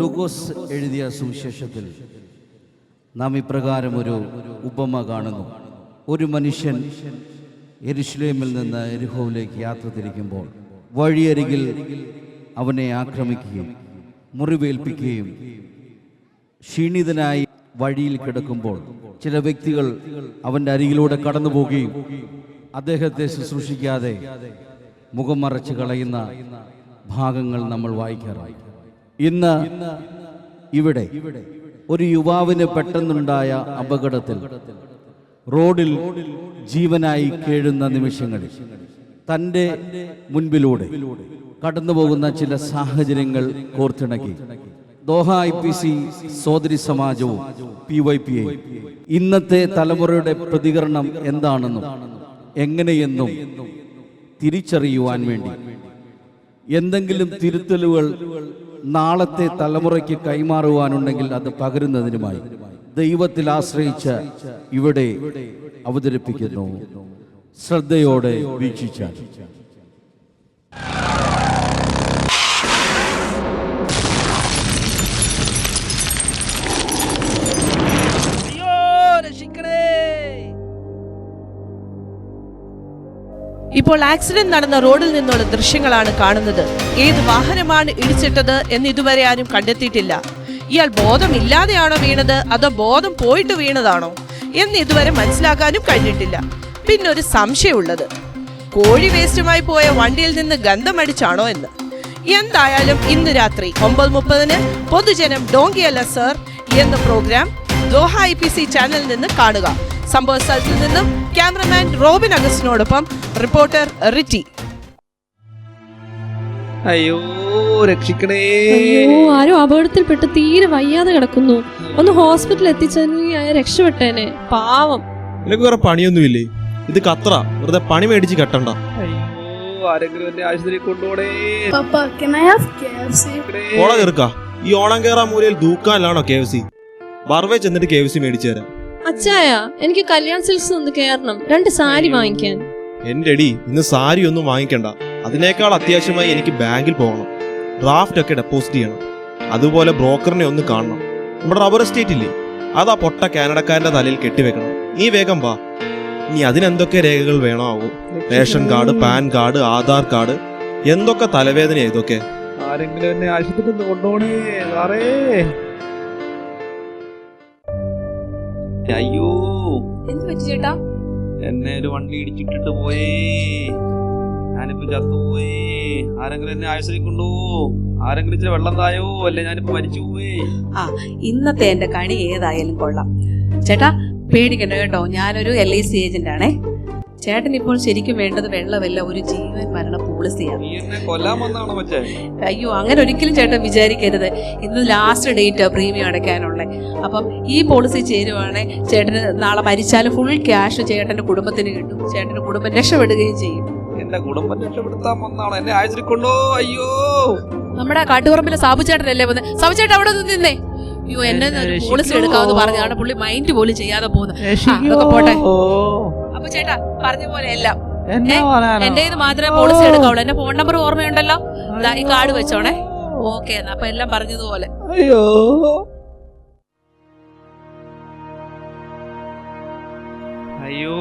ലൂക്കോസ് എഴുതിയ സുവിശേഷത്തിൽ നാം ഇപ്രകാരം ഒരു ഉപമ കാണുന്നു. ഒരു മനുഷ്യൻ യെരുശലേമിൽ നിന്ന് യെരിഹോവിലേക്ക് യാത്ര തിരിക്കുമ്പോൾ വഴിയരികിൽ അവനെ ആക്രമിക്കുകയും മുറിവേൽപ്പിക്കുകയും ക്ഷീണിതനായി വഴിയിൽ കിടക്കുമ്പോൾ ചില വ്യക്തികൾ അവൻ്റെ അരികിലൂടെ കടന്നു പോവുകയും അദ്ദേഹത്തെ ശുശ്രൂഷിക്കാതെ മുഖം മറച്ച് കളയുന്ന ഭാഗങ്ങൾ നമ്മൾ വായിക്കാറായി. ഇന്ന് ഇവിടെ ഒരു യുവാവിന് പെട്ടെന്നുണ്ടായ അപകടത്തിൽ റോഡിൽ ജീവനായി കേഴുന്ന നിമിഷങ്ങളിൽ തൻ്റെ മുൻപിലൂടെ കടന്നു പോകുന്ന ചില സാഹചര്യങ്ങൾ കോർത്തിണക്കി ദോഹ IPC സോദരി സമാജവും PYPA ഇന്നത്തെ തലമുറയുടെ പ്രതികരണം എന്താണെന്നും എങ്ങനെയെന്നും തിരിച്ചറിയുവാൻ വേണ്ടി എന്തെങ്കിലും തിരുത്തലുകൾ നാളത്തെ തലമുറയ്ക്ക് കൈമാറുവാനുണ്ടെങ്കിൽ അത് പകരുന്നതിനുമായി ദൈവത്തിൽ ആശ്രയിച്ച് ഇവിടെ അവതരിപ്പിക്കുന്നു. ശ്രദ്ധയോടെ വീക്ഷിച്ചാൽ. ഇപ്പോൾ ആക്സിഡന്റ് നടന്ന റോഡിൽ നിന്നുള്ള ദൃശ്യങ്ങളാണ് കാണുന്നത്. ഏത് വാഹനമാണ് ഇടിച്ചിട്ടത് എന്ന് ഇതുവരെ ആരും കണ്ടെത്തിയിട്ടില്ല. ഇയാൾ ബോധമില്ലാതെയാണോ വീണത് അതോ ബോധം പോയിട്ട് വീണതാണോ എന്ന് ഇതുവരെ മനസ്സിലാക്കാനും കഴിഞ്ഞിട്ടില്ല. പിന്നെ ഒരു സംശയമുള്ളത്, കോഴി വേസ്റ്റുമായി പോയ വണ്ടിയിൽ നിന്ന് ഗന്ധമടിച്ചാണോ എന്ന്. എന്തായാലും ഇന്ന് രാത്രി 9:30 പൊതുജനം ഡോങ്കിയല്ല സർ എന്ന പ്രോഗ്രാം ദോഹ IPC ചാനലിൽ നിന്ന് കാണുക. സംഭവ സ്ഥലത്തിൽ നിന്നും ക്യാമറമാൻ റോബിൻ അഗസ്റ്റിനോടൊപ്പം റിപ്പോർട്ടർ റിറ്റി. അയ്യോ രക്ഷിക്കണേ. അയ്യോ, ആരോ അപകടത്തിൽപ്പെട്ട് തീരെ വയ്യാതെ കിടക്കുന്നു. ഒന്ന് ഹോസ്പിറ്റലിൽ എത്തിച്ചെങ്കിൽ രക്ഷപ്പെട്ടേനെ. പാവം. നിനക്ക് വേറെ പണിയൊന്നുമില്ലേ? ഇത് ഖത്തറ, വെറുതെ പണി മേടിച്ച് കെട്ടണ്ട. അയ്യോ, ആരെങ്കിലും എന്നെ ആശുപത്രി കൊണ്ടുപോടേ. ഓള കേൾക്ക, ഈ ഓണം കേറാ മൂലയിൽ ദൂക്കാനിലാണോ KFC? ബർവേ ചെന്നിട്ട് KFC മേടിച്ചു തരാം. അച്ചായ, എനിക്ക് കല്യാൺ സിൽക്സ് ഒന്ന് കയറണം, 2 സാരി വാങ്ങിക്കാൻ. എന്റെ അടി, ഇന്ന് സാരി ഒന്നും വാങ്ങിക്കണ്ട. അതിനേക്കാൾ അത്യാവശ്യമായി എനിക്ക് ബാങ്കിൽ പോകണം, ഡ്രാഫ്റ്റ് ഒക്കെ ഡെപ്പോസിറ്റ് ചെയ്യണം. അതുപോലെ ബ്രോക്കറിനെ ഒന്ന് കാണണം. നമ്മുടെ റബ്ബർ എസ്റ്റേറ്റ് ഇല്ലേ, അതാ പൊട്ട കാനഡക്കാരന്റെ തലയിൽ കെട്ടിവെക്കണം. നീ വേഗം വാ. ഇനി അതിനെന്തൊക്കെ രേഖകൾ വേണോ ആവോ? Ration card, pan card, Aadhaar card, എന്തൊക്കെ തലവേദനയാ ഇതൊക്കെ. ആരെങ്കിലും എന്നെ ആശുപത്രി കൊണ്ടുപോണേ സാറേ. അയ്യോ, എന്ത് പറ്റി ചേട്ടാ? എന്നെ ഒരു വണ്ടി ഇടിച്ചിട്ടിട്ട് പോയേ. ഞാനിപ്പോ ചത്തുപോയേ. ആരെങ്കിലും എന്നെ ആശുപത്രി കൊണ്ടുപോവോ? ആരെങ്കിലും ഇച്ചിരി വെള്ളം തായോ, അല്ലെ ഞാനിപ്പോ മരിച്ചു പോയേ. ഇന്നത്തെ എന്റെ കണി ഏതായാലും കൊള്ളാം. ചേട്ടാ പേടിക്കണ്ട കേട്ടോ, ഞാനൊരു LIC ഏജന്റ് ആണേ. ചേട്ടൻ ഇപ്പോൾ ശരിക്കും വേണ്ടത് വെള്ളമല്ല, ഒരു ജീവൻ മരണ പോളിസിയാണ്. അയ്യോ, അങ്ങനെ ഒരിക്കലും ചേട്ടൻ വിചാരിക്കരുത്. ഇന്ന് ലാസ്റ്റ് ഡേറ്റ് പ്രീമിയം അടയ്ക്കാനുള്ള. അപ്പം ഈ പോളിസി ചേരുവാണെങ്കിൽ ചേട്ടന് നാളെ മരിച്ചാലും ഫുൾ ക്യാഷ് ചേട്ടന്റെ കുടുംബത്തിന് കിട്ടും. ചേട്ടന്റെ കുടുംബം രക്ഷപ്പെടുകയും ചെയ്യും. എന്റെ കുടുംബം രക്ഷപ്പെടുത്താൻ വന്നാണ് എന്നെ ആശുപത്രി കൊണ്ടോ. അയ്യോ, നമ്മുടെ കാട്ടുപറമ്പിലെ സാബു ചേട്ടനല്ലേ വന്ന്. സാബു ചേട്ടൻ അവിടെ നിന്നേ. അയ്യോ, എന്നെ പോളിസി എടുക്കാമെന്ന് പറഞ്ഞാണ് പുള്ളി മൈൻഡ് പോലും ചെയ്യാതെ പോകുന്നത്. പോട്ടെ. അപ്പൊ ചേട്ടാ പറഞ്ഞ പോലെ എല്ലാം എന്റെ ഇത് മാത്രമേ പോളിസി എടുക്കാവുള്ളൂ. എന്റെ ഫോൺ നമ്പർ ഓർമ്മയുണ്ടല്ലോ, ഈ കാർഡ് വെച്ചോണേ. ഓക്കെ, എന്നാ അപ്പൊ എല്ലാം പറഞ്ഞതുപോലെ. അയ്യോ, അയ്യോ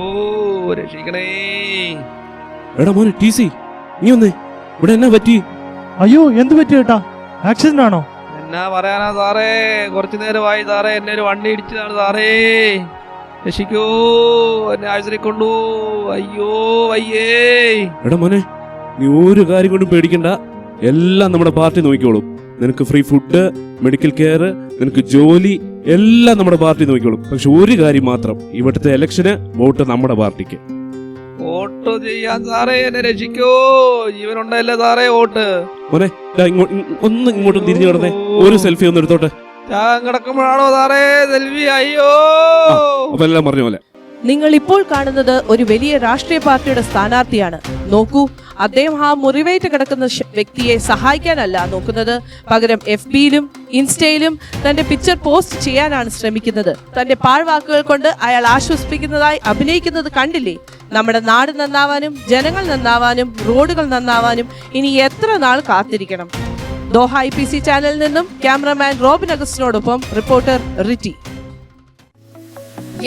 രക്ഷിക്കണേ. എടാ മോനെ TC, നീ ഒന്നേ, ഇവിടെ എന്നാ പറ്റി? അയ്യോ, എന്ത് പറ്റി ചേട്ടാ? ആക്സിഡന്റ് ആണോ? എന്നാ പറയാനാ സാറേ, കുറച്ചു നേരമായി സാറേ. എന്നെ ഒരു വണ്ടി ഇടിച്ചതാണ് സാറേ. രക്ഷിക്കോ, എന്നെ ആശുപത്രി കൊണ്ടു. അയ്യോ വയ്യേ. എടാ മോനെ, നീ ഒരു കാര്യം കൊണ്ടും പേടിക്കണ്ട. എല്ലാം നമ്മുടെ പാർട്ടി നോക്കിക്കോളും. നിനക്ക് ഫ്രീ ഫുഡ്, മെഡിക്കൽ കെയർ, നിനക്ക് ജോലി, എല്ലാം നമ്മുടെ പാർട്ടി നോക്കിക്കോളും. പക്ഷെ ഒരു കാര്യം മാത്രം, ഇവിടുത്തെ ഇലക്ഷന് വോട്ട് നമ്മുടെ പാർട്ടിക്ക്. വോട്ട് ചെയ്യാൻ സാറേ എന്നെ രക്ഷിക്കോ. ജീവനുണ്ടല്ലേ സാറേ വോട്ട്. മോനെ, ഒന്ന് ഇങ്ങോട്ടും തിരിഞ്ഞു കിടന്നേ, ഒരു സെൽഫി ഒന്ന് എടുത്തോട്ടെ. ഞാൻ കിടക്കുമ്പോഴാണോ സാറേ സെൽഫി? അയ്യോ. അപ്പൊ എല്ലാം പറഞ്ഞ പോലെ. നിങ്ങൾ ഇപ്പോൾ കാണുന്നത് ഒരു വലിയ രാഷ്ട്രീയ പാർട്ടിയുടെ സ്ഥാനാർത്ഥിയാണ്. നോക്കൂ, അദ്ദേഹം ആ മുറിവേറ്റ് കിടക്കുന്ന വ്യക്തിയെ സഹായിക്കാനല്ല നോക്കുന്നത്, പകരം FBയിലും ഇൻസ്റ്റയിലും തന്റെ പിക്ചർ പോസ്റ്റ് ചെയ്യാനാണ് ശ്രമിക്കുന്നത്. തന്റെ പാഴ്വാക്കുകൾ കൊണ്ട് അയാൾ ആശ്വസിപ്പിക്കുന്നതായി അഭിനയിക്കുന്നത് കണ്ടില്ലേ? നമ്മുടെ നാട് നന്നാവാനും ജനങ്ങൾ നന്നാവാനും റോഡുകൾ നന്നാവാനും ഇനി എത്ര നാൾ കാത്തിരിക്കണം? ദോഹ IPC ചാനലിൽ നിന്നും ക്യാമറമാൻ റോബിൻ അഗസ്റ്റിനോടൊപ്പം reporter Ritty.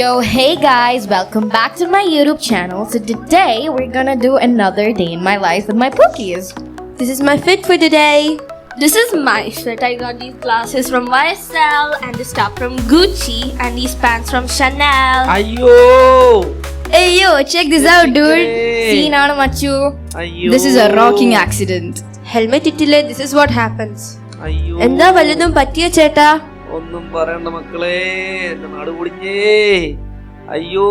Yo, hey guys, welcome back to my YouTube channel. So today we're gonna do another day in my life with my Pookies. This is my fit for today. This is my fit. I got these glasses from YSL and this top from Gucci and these pants from Chanel. അയ്യോ Hey yo, check this out, dude. See now, Machu. അയ്യോ This is a rocking accident. Helmet ഇട്ടില്ലേ, this is what happens. അയ്യോ എന്താ വല്ലതും പറ്റിയ ചേട്ടാ? ഒന്നും പറയണ്ട മക്കളെ, എന്റെ നാട് പൊളിഞ്ഞേ. അയ്യോ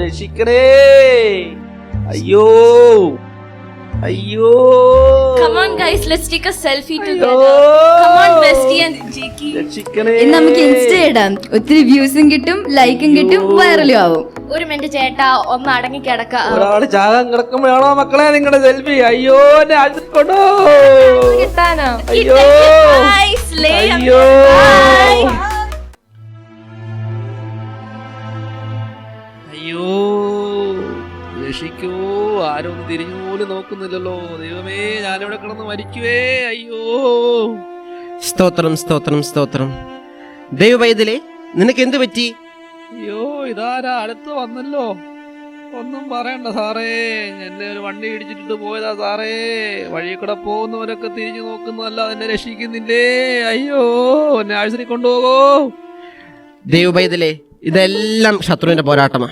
രക്ഷിക്കണേ. അയ്യോ അയ്യോ Come on guys, let's take a selfie അയ്യോ. together. Come on bestie and Jiki. രക്ഷിക്കണേ. ഇന്ന് നമുക്ക് ഇൻസ്റ്റ ഇടാം. ഒത്തിരി വ്യൂസും കിട്ടും, ലൈക്കും കിട്ടും, വൈറലും ആവും. ഒരു മിനിറ്റ് ചേട്ടാ, ഒന്ന് അടങ്ങി കിടക്ക. ഒരാള് ചാകാൻ കിടക്കുമ്പോഴാണോ മക്കളെ നിങ്ങളുടെ സെൽഫി? അയ്യോ എന്നെ ആശുപത്രി കൊണ്ടോ. കിട്ടാനോ? അയ്യോ അയ്യോ അയ്യോ രക്ഷിക്കൂ. ആരും ഒന്ന് തിരിഞ്ഞു പോലും നോക്കുന്നില്ലല്ലോ. ദൈവമേ, ഞാനിവിടെ കിടന്ന് മരിക്കുവേ. അയ്യോ സ്തോത്രം സ്തോത്രം സ്തോത്രം. ദൈവവൈദ്യലേ, നിനക്ക് എന്ത് പറ്റി? അയ്യോ ഇതാരാ അടുത്ത് വന്നല്ലോ. ഒന്നും പറയണ്ട സാറേ, എന്നെ ഒരു വണ്ടി ഇടിച്ചിട്ട് പോയതാ സാറേ. വഴി കൂടെ പോകുന്നവരൊക്കെ തിരിഞ്ഞു നോക്കുന്നതല്ല, എന്നെ രക്ഷിക്കുന്നില്ലേ. അയ്യോ എന്നെ ആശുപത്രി കൊണ്ടുപോകോ. ദൈവവൈദ്യലേ, ഇതെല്ലാം ശത്രുവിന്റെ പോരാട്ടമാ.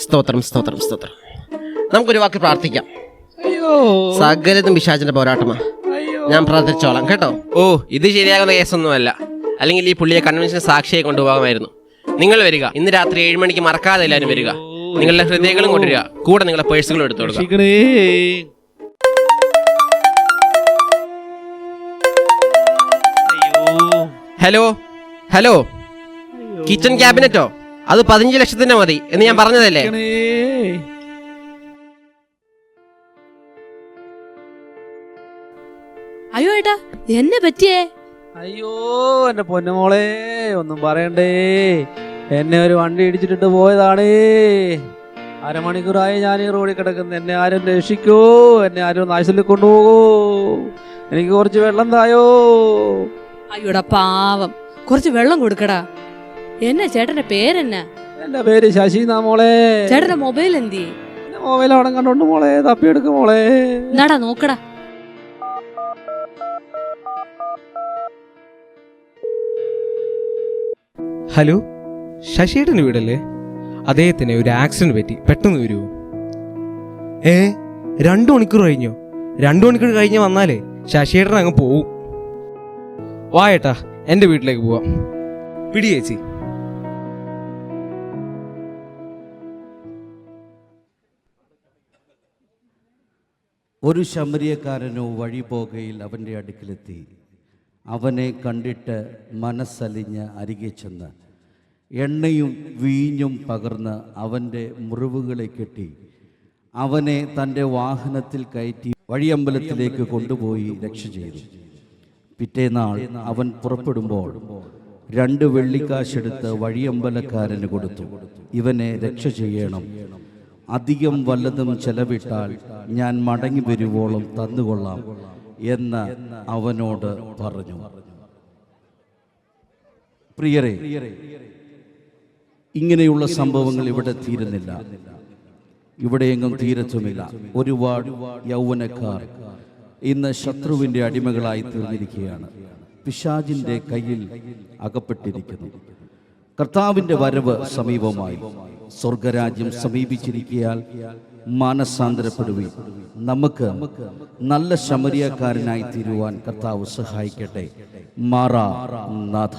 സ്തോത്രം സ്തോത്രം സ്തോത്രം. നമുക്കൊരു വാക്ക് പ്രാർത്ഥിക്കാം. അയ്യോ സകലതും പിശാചിന്റെ പോരാട്ടമാ. അയ്യോ ഞാൻ പ്രാർത്ഥിച്ചോളാം കേട്ടോ. ഓ, ഇത് ശരിയാകുന്ന കേസൊന്നുമല്ല. അല്ലെങ്കിൽ ഈ പുള്ളിയെ കൺവെൻഷൻ സാക്ഷിയായി കൊണ്ടുപോകാമായിരുന്നു. നിങ്ങൾ വരിക. ഇന്ന് രാത്രി 7 മണിക്ക് മറക്കാതെ എല്ലാവരും വരിക. നിങ്ങളുടെ ഹൃദയങ്ങളും കൊണ്ടുവരിക, കൂടെ നിങ്ങളുടെ പേഴ്സുകളും എടുത്തു കൊടുക്കുക. രക്ഷിക്കണേ. അയ്യോ ഹലോ ഹലോ, കിച്ചൺ ക്യാബിനറ്റോ? അത് 15 ലക്ഷത്തിന്റെ മതി എന്ന് ഞാൻ പറഞ്ഞതല്ലേ? രക്ഷിക്കണേ. അയ്യോ ഏട്ടാ, എന്നെ പറ്റിയേ? അയ്യോ എന്റെ പൊന്നുമോളെ, ഒന്നും പറയണ്ടേ. എന്നെ ഒരു വണ്ടി ഇടിച്ചിട്ട് പോയതാണ്. അരമണിക്കൂറായി ഞാൻ ഈ റോഡിൽ കിടക്കുന്നു. എന്നെ ആരും രക്ഷിക്കൂ. എന്നെ ആരും നാശത്തിൽ കൊണ്ടുപോകൂ. എനിക്ക് കുറച്ച് വെള്ളം തായോ. അയ്യോടാ പാവം, കുറച്ച് വെള്ളം കൊടുക്കടാ. എന്നാ ചേട്ടന്റെ പേരെന്നാ? എന്റെ പേര് ശശി എന്നാ മോളെ. ചേട്ടന്റെ മൊബൈൽ എന്തി? മൊബൈൽ അവിടെ കണ്ടോണ്ട് മോളെ, തപ്പിയെടുക്കും മോളെ. എന്നാടാ നോക്കടാ. ഹലോ, ശശിയേട്ടൻ്റെ വീടല്ലേ? അദ്ദേഹത്തിന് ഒരു ആക്സിഡന്റ് പറ്റി, പെട്ടെന്ന് വരുമോ? 2 മണിക്കൂർ കഴിഞ്ഞോ? 2 മണിക്കൂർ കഴിഞ്ഞ് വന്നാലേ ശശിയേട്ടൻ അങ്ങ് പോവും. വായേട്ടാ, എൻ്റെ വീട്ടിലേക്ക് പോവാം. പിടി ചേച്ചി. ഒരു ശമരിയക്കാരനോ വഴി പോകയിൽ അവൻ്റെ അടുക്കിലെത്തി. അവനെ കണ്ടിട്ട് മനസ്സലിഞ്ഞ് അരികെ ചെന്ന് എണ്ണയും വീഞ്ഞും പകർന്ന് അവൻ്റെ മുറിവുകളെ കെട്ടി അവനെ തൻ്റെ വാഹനത്തിൽ കയറ്റി വഴിയമ്പലത്തിലേക്ക് കൊണ്ടുപോയി രക്ഷ ചെയ്തു. പിറ്റേന്നാൾ അവൻ പുറപ്പെടുമ്പോൾ 2 വെള്ളിക്കാശെടുത്ത് വഴിയമ്പലക്കാരന് കൊടുത്തു. ഇവനെ രക്ഷ ചെയ്യണം, അധികം വല്ലതും ചെലവിട്ടാൽ ഞാൻ മടങ്ങി വരുവോളം തന്നുകൊള്ളാം എന്ന് അവനോട് പറഞ്ഞു. പ്രിയരെ, ഇങ്ങനെയുള്ള സംഭവങ്ങൾ ഇവിടെ തീരുന്നില്ല, ഇവിടെയെങ്ങും തീരത്തുമില്ല. ഒരുപാട് യൗവനക്കാർ ഇന്ന് ശത്രുവിൻ്റെ അടിമകളായി തീർന്നിരിക്കുകയാണ്, പിശാചിൻ്റെ കയ്യിൽ അകപ്പെട്ടിരിക്കുന്നു. കർത്താവിൻ്റെ വരവ് സമീപമായി, സ്വർഗരാജ്യം സമീപിച്ചിരിക്കയാൽ മാനസാന്തരപ്പെടുവിൻ. നമുക്ക് നല്ല ശമരിയക്കാരനായി തീരുവാൻ കർത്താവ് സഹായിക്കട്ടെ. മാറാ നാഥ.